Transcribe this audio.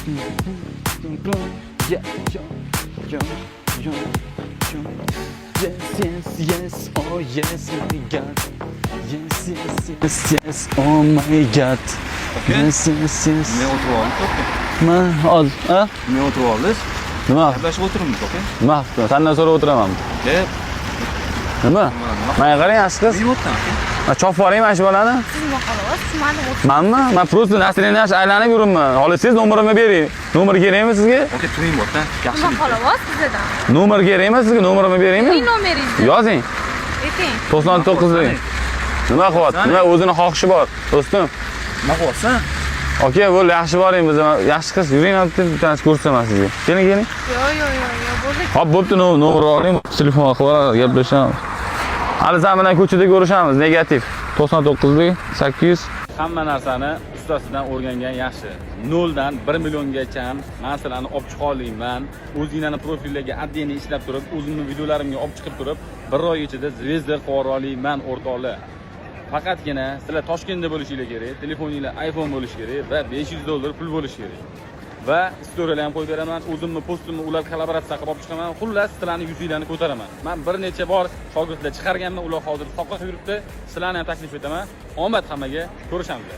Yeah, yo. Yes, oh yes, my God. Yes, oh my God. Yes. Men o'tirib oldim. Man hozir, ha? Men o'tirib oldiz. Nima? Gaplashib o'tiribmiz, aka. Nima? Sendan so'rab o'tiraman. Nima? Menga qarang, yaxshi qiz. Men o'tdim, aka. Men chopib yuboring mana shu bolani. Sizmi xolos? Tumanni o'tib. Manmi? Men просто настроение aylanib yuribman. Xohlasangiz nomerimni bering. Nomer kerakmi sizga? Aka, turing bo'pti. Yaxshi. Nima xolos sizdan? Nomer kerakmi sizga? Nomerimni beraymi? Mening nomeringizni Yozing. ayting. 99 deng. Nima qilyapti? Nima o'zini xohishi bor, do'stim. Nima qilyapsan? Aka, bo'ldi, yaxshi boring biz. Yaxshi qiz, yuring deb bittasi ko'rsataman sizga. Keling. Yo, bo'ldi. Hop, bo'pti, nomer oling. Telefon qilib gaplashamiz. Hali sen bilan ko'chada ko'rishamiz. Negativ. 99 800. Hamma narsani ustasidan o'rgangan yaxshi. 0 dan 1 milliongacha men sizlarni olib chiqa olmayman. O'zingizning profillarga addini ishlab turib, o'zimning videolarimga olib chiqib turib, 1 oy ichida zvezda qilib olmayman o'rtoqlar. Faqatgina sizlar Toshkentda bo'lishinglar kerak, telefoninglar iPhone bo'lishi kerak va $500 pul bo'lishi kerak. Va storylar ham qo'yib beraman, o'zimning postimni ular kollaboratsiya qilib olib chiqaman. Xullas, sizlarning yuzinglarni ko'taraman. Men bir necha bor shogirdlar chiqarganman, ular hozir soqqa yuribdi. Sizlarni ham taklif etaman. Omad hammaga, ko'rishamiz.